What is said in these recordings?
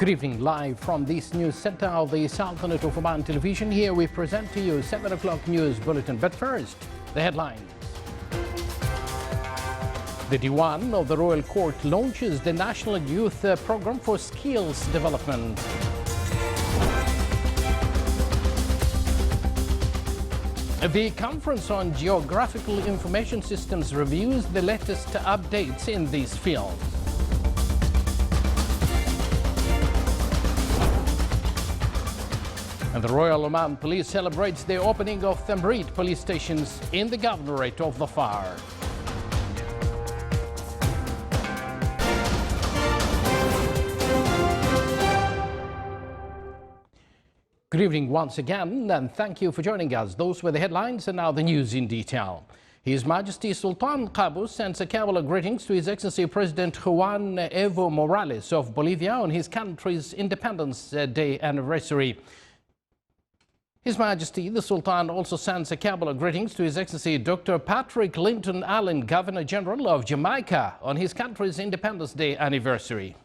Good evening, live from this news center of the Sultanate of Oman television. Here we present to you 7 o'clock news bulletin. But first, the headlines. The Diwan of the Royal Court launches the National Youth Program for Skills Development. The Conference on Geographical Information Systems reviews the latest updates in this field. And the Royal Oman Police celebrates the opening of Thamreed police stations in the Governorate of the Far. Good evening once again, and thank you for joining us. Those were the headlines, and now the news in detail. His Majesty Sultan Qaboos sends a Kabbalah greetings to His Excellency President Juan Evo Morales of Bolivia on his country's Independence Day anniversary. His Majesty the Sultan also sends a Kabbalah greetings to His Excellency Dr. Patrick Linton Allen, Governor General of Jamaica, on his country's Independence Day anniversary.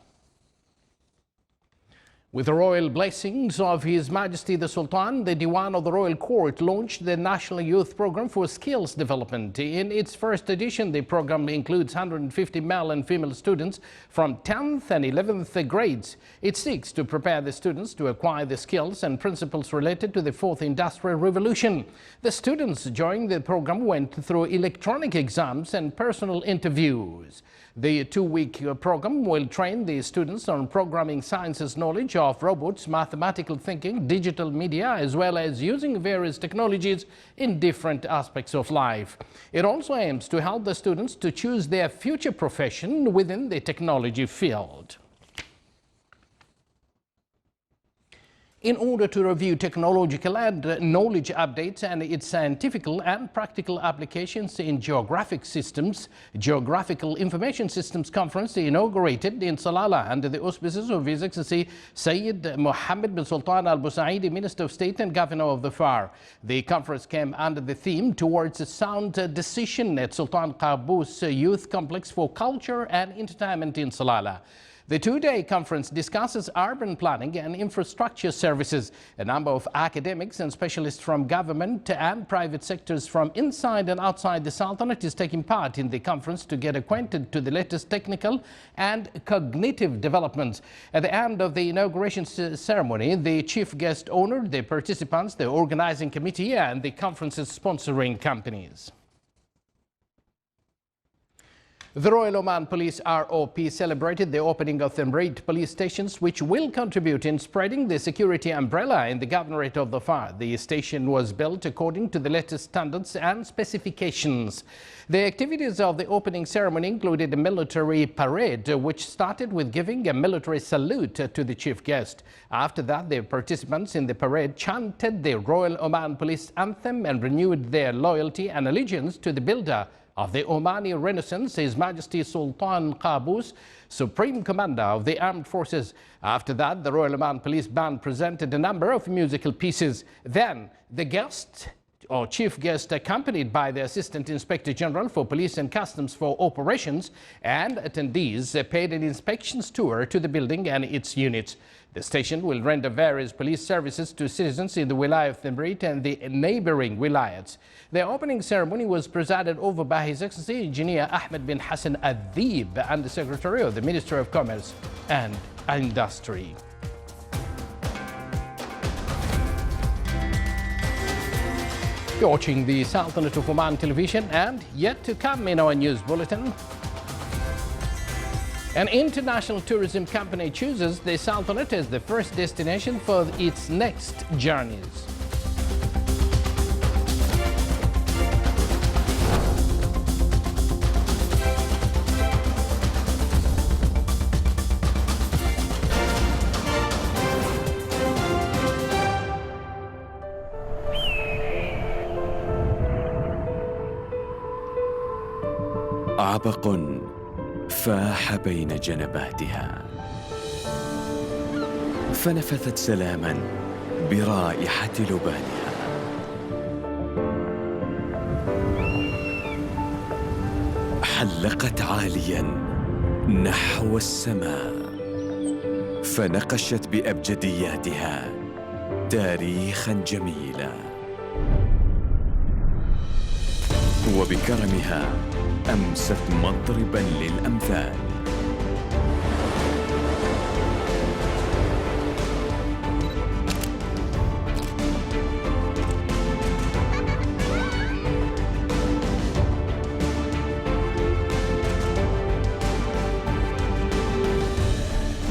With the royal blessings of His Majesty the Sultan, the Diwan of the Royal Court launched the National Youth Program for Skills Development. In its first edition, the program includes 150 male and female students from 10th and 11th grades. It seeks to prepare the students to acquire the skills and principles related to the Fourth Industrial Revolution. The students joining the program went through electronic exams and personal interviews. The two-week program will train the students on programming sciences knowledge of robots, mathematical thinking, digital media, as well as using various technologies in different aspects of life. It also aims to help the students to choose their future profession within the technology field. In order to review technological and knowledge updates and its scientific and practical applications in geographic systems, Geographical Information Systems Conference inaugurated in Salalah under the auspices of His Excellency Sayyid Mohammed bin Sultan Al Busaidi, Minister of State and Governor of the Far. The conference came under the theme Towards a Sound Decision at Sultan Qaboos Youth Complex for Culture and Entertainment in Salalah. The two-day conference discusses urban planning and infrastructure services. A number of academics and specialists from government and private sectors from inside and outside the Sultanate is taking part in the conference to get acquainted to the latest technical and cognitive developments. At the end of the inauguration ceremony, the chief guest honored the participants, the organizing committee, and the conference's sponsoring companies. The Royal Oman Police ROP celebrated the opening of Thamreed police stations, which will contribute in spreading the security umbrella in the Governorate of the Far. The station was built according to the latest standards and specifications. The activities of the opening ceremony included a military parade, which started with giving a military salute to the chief guest. After that, the participants in the parade chanted the Royal Oman Police anthem and renewed their loyalty and allegiance to the builder of the Omani Renaissance, His Majesty Sultan Qaboos, Supreme Commander of the Armed Forces. After that, the Royal Oman Police Band presented a number of musical pieces. Then, the guest or chief guest, accompanied by the Assistant Inspector General for Police and Customs for Operations, and attendees paid an inspections tour to the building and its units. The station will render various police services to citizens in the Wilayah of Thamreed and the neighboring wilayats. The opening ceremony was presided over by His Excellency Engineer Ahmed bin Hassan Adib, and the Secretary of the Ministry of Commerce and Industry. You're watching the Sultanate of Oman television, and yet to come in our news bulletin. An international tourism company chooses the Sultanate as the first destination for its next journeys. عبق فاح بين جنباتها، فنفثت سلاما برائحة لبانها. حلقت عاليا نحو السماء، فنقشت بأبجدياتها تاريخا جميلا، وبكرمها أمست مضربا للأمثال.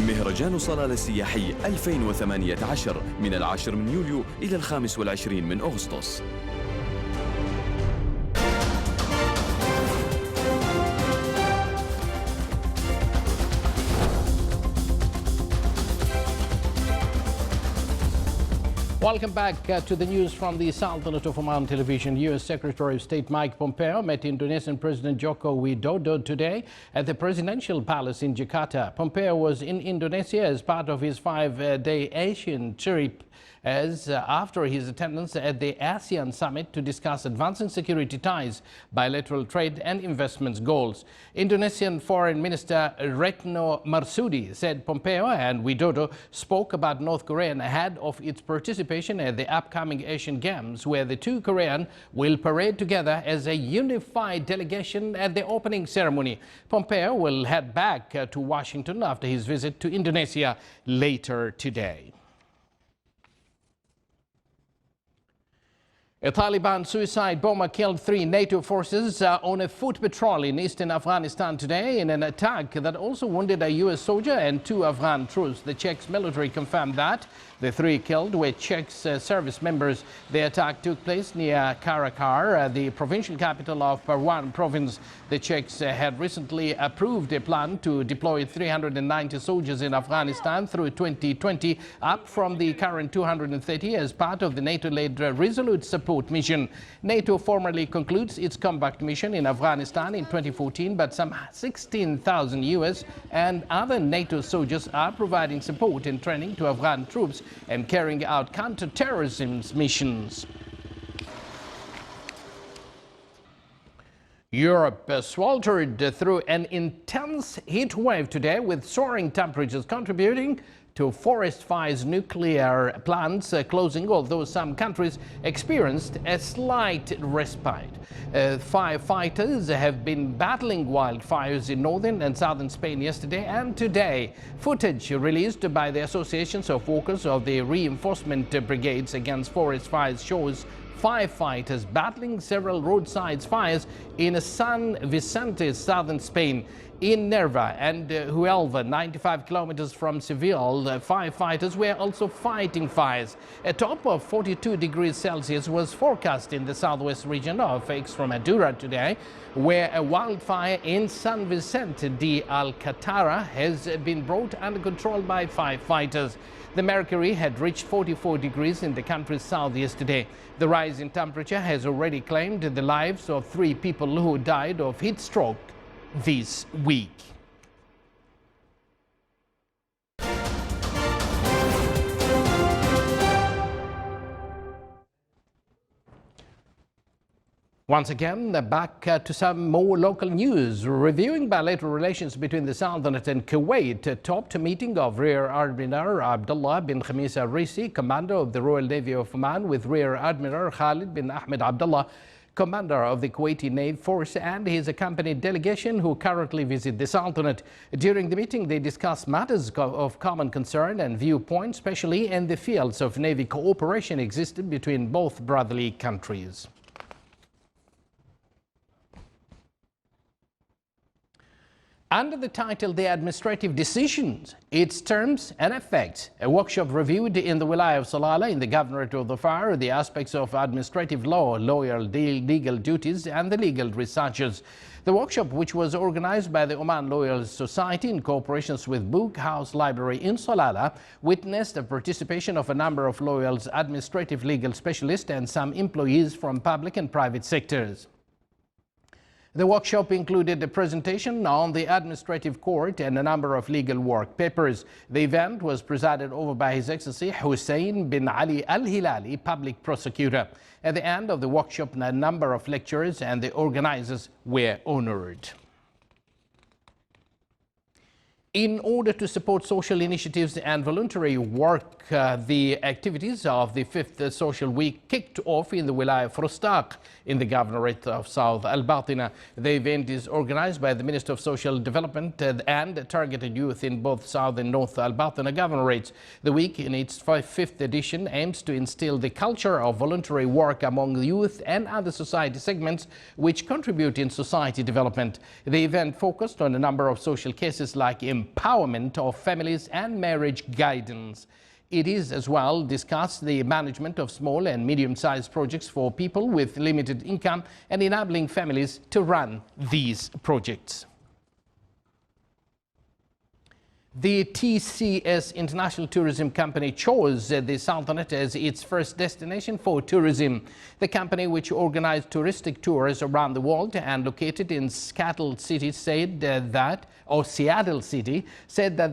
مهرجان صلالة السياحي 2018 من 10 من يوليو إلى 25 من أغسطس. Welcome back to the news from the Sultanate of Oman Television. U.S. Secretary of State Mike Pompeo met Indonesian President Joko Widodo today at the presidential palace in Jakarta. Pompeo was in Indonesia as part of his 5-day Asian trip after his attendance at the ASEAN summit to discuss advancing security ties, bilateral trade and investments goals. Indonesian Foreign Minister Retno Marsudi said Pompeo and Widodo spoke about North Korea ahead of its participation at the upcoming Asian Games, where the two Koreans will parade together as a unified delegation at the opening ceremony. Pompeo will head back to Washington after his visit to Indonesia later today. A Taliban suicide bomber killed 3 NATO forces on a foot patrol in eastern Afghanistan today in an attack that also wounded a U.S. soldier and 2 Afghan troops. The Czech military confirmed that the 3 killed were Czech service members. The attack took place near Karakar, the provincial capital of Parwan province. The Czechs had recently approved a plan to deploy 390 soldiers in Afghanistan through 2020, up from the current 230 as part of the NATO-led Resolute Support mission. NATO formally concludes its combat mission in Afghanistan in 2014, but some 16,000 US and other NATO soldiers are providing support and training to Afghan troops and carrying out counter-terrorism missions. Europe sweltered through an intense heat wave today, with soaring temperatures contributing to forest fires, nuclear plants closing, although some countries experienced a slight respite. Firefighters have been battling wildfires in northern and southern Spain yesterday and today. Footage released by the associations of workers of the reinforcement brigades against forest fires shows firefighters battling several roadside fires in San Vicente, southern Spain. In Nerva and Huelva, 95 kilometers from Seville, firefighters were also fighting fires. A top of 42 degrees Celsius was forecast in the southwest region of Extremadura today, where a wildfire in San Vicente de Alcatara has been brought under control by firefighters. The mercury had reached 44 degrees in the country's south yesterday. The rise in temperature has already claimed the lives of 3 people who died of heat stroke this week. Once again, back to some more local news. Reviewing bilateral relations between the Sultanate and Kuwait topped a meeting of Rear Admiral Abdullah bin Khamis al-Risi, commander of the Royal Navy of Oman, with Rear Admiral Khalid bin Ahmed Abdullah, commander of the Kuwaiti Navy Force, and his accompanied delegation who currently visit the Sultanate. During the meeting, they discussed matters of common concern and viewpoint, especially in the fields of Navy cooperation existed between both brotherly countries. Under the title, The Administrative Decisions, Its Terms and Effects, a workshop reviewed in the Wilayah of Salalah in the Governorate of Dhofar the aspects of administrative law, lawyer legal duties and the legal researchers. The workshop, which was organized by the Oman Lawyers Society in cooperation with Book House Library in Salalah, witnessed the participation of a number of lawyers, administrative legal specialists and some employees from public and private sectors. The workshop included a presentation on the administrative court and a number of legal work papers. The event was presided over by His Excellency Hussein bin Ali Al-Hilali, public prosecutor. At the end of the workshop, a number of lecturers and the organizers were honored. In order to support social initiatives and voluntary work, the activities of the 5th Social Week kicked off in the Wilaya of Frostaq in the Governorate of South Al-Batina. The event is organized by the Minister of Social Development and targeted youth in both South and North Al-Batina governorates. The week, in its 5th edition, aims to instill the culture of voluntary work among the youth and other society segments which contribute in society development. The event focused on a number of social cases like empowerment of families and marriage guidance. It is as well discussed the management of small and medium-sized projects for people with limited income and enabling families to run these projects. The TCS International Tourism Company chose the Sultanate as its first destination for tourism. The company, which organized touristic tours around the world and located in Seattle City, said that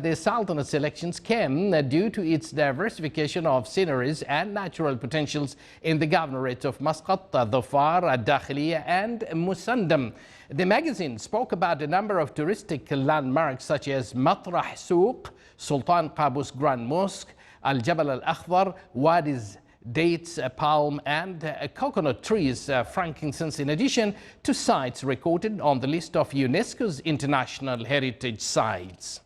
the Sultanate selections came due to its diversification of sceneries and natural potentials in the governorates of Muscat, Dhofar, Dakhiliya and Musandam. The magazine spoke about a number of touristic landmarks such as Matrah Souq, Sultan Qaboos Grand Mosque, Al Jabal Al Akhdar, Wadi's dates, palm and coconut trees, frankincense, in addition to sites recorded on the list of UNESCO's International Heritage Sites.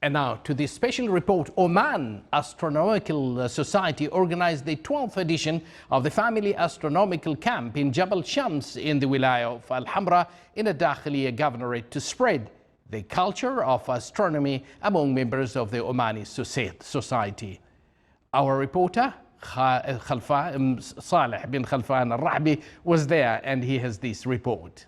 And now to the special report. Oman Astronomical Society organized the 12th edition of the Family Astronomical Camp in Jabal Shams in the Wilaya of Al-Hamra in a Dakhiliya Governorate to spread the culture of astronomy among members of the Omani society. Our reporter Saleh bin Khalfan Al-Rahbi was there and he has this report.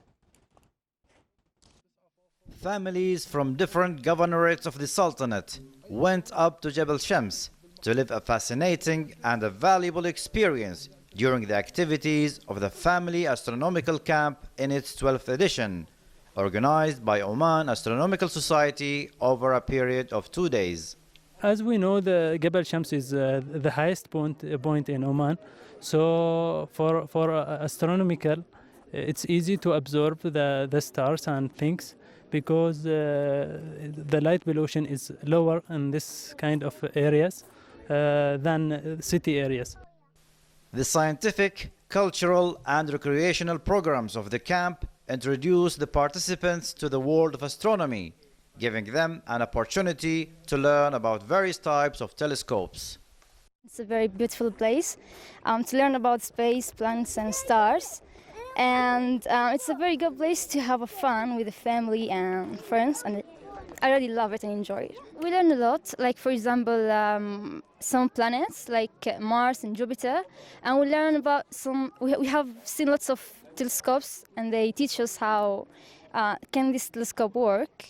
Families from different governorates of the Sultanate went up to Jabal Shams to live a fascinating and a valuable experience during the activities of the Family Astronomical Camp in its 12th edition, organized by Oman Astronomical Society over a period of 2 days. As we know, the Jabal Shams is the highest point in Oman. So for astronomical, it's easy to observe the stars and things, because the light pollution is lower in this kind of areas than city areas. The scientific, cultural and recreational programs of the camp introduce the participants to the world of astronomy, giving them an opportunity to learn about various types of telescopes. It's a very beautiful place to learn about space, planets and stars. And it's a very good place to have fun with the family and friends, and I really love it and enjoy it. We learn a lot, like for example some planets like Mars and Jupiter, and we learn about we have seen lots of telescopes and they teach us how can this telescope work.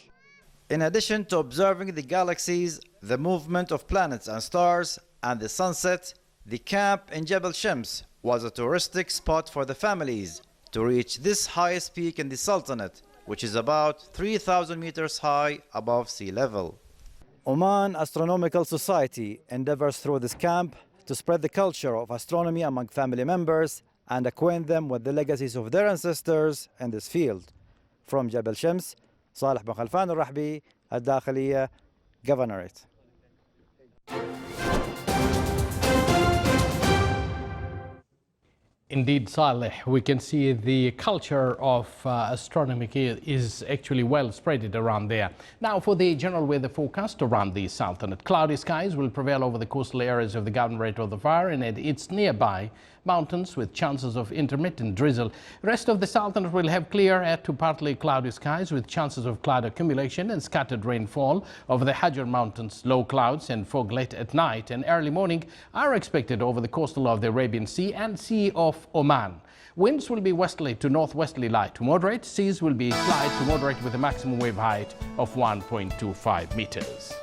In addition to observing the galaxies, the movement of planets and stars and the sunset, the camp in Jabal Shams was a touristic spot for the families to reach this highest peak in the Sultanate, which is about 3,000 meters high above sea level. Oman Astronomical Society endeavors through this camp to spread the culture of astronomy among family members and acquaint them with the legacies of their ancestors in this field. From Jabal Shams, Saleh bin Khalfan Al-Rahbi, Al-Dakhiliya, Governorate. Indeed, Saleh, we can see the culture of astronomy is actually well spread around there. Now for the general weather forecast around the Sultanate. Cloudy skies will prevail over the coastal areas of the Governorate of Dhofar and its nearby mountains with chances of intermittent drizzle. The rest of the Sultanate will have clear to partly cloudy skies with chances of cloud accumulation and scattered rainfall over the Hajar Mountains. Low clouds and fog late at night and early morning are expected over the coastal of the Arabian Sea and Sea of Oman. Winds will be westerly to northwesterly light to moderate. Seas will be slight to moderate with a maximum wave height of 1.25 meters.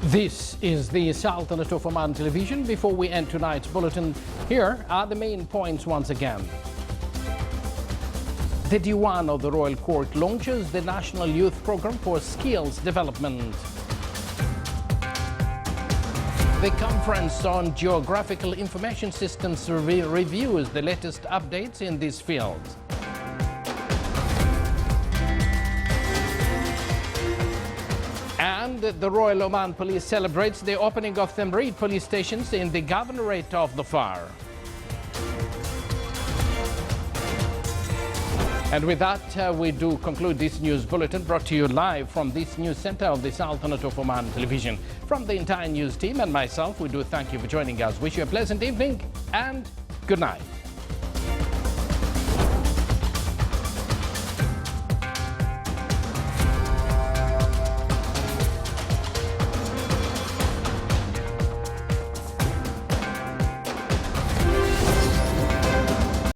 This is the Sultanate of Oman television. Before we end tonight's bulletin, here are the main points once again. The Diwan of the Royal Court launches the National Youth Programme for Skills Development. The Conference on Geographical Information Systems reviews the latest updates in this field. And the Royal Oman Police celebrates the opening of Themreid police stations in the Governorate of the Far. And with that, we do conclude this news bulletin brought to you live from this news center of the Sultanate of Oman television. From the entire news team and myself, we do thank you for joining us. Wish you a pleasant evening and good night.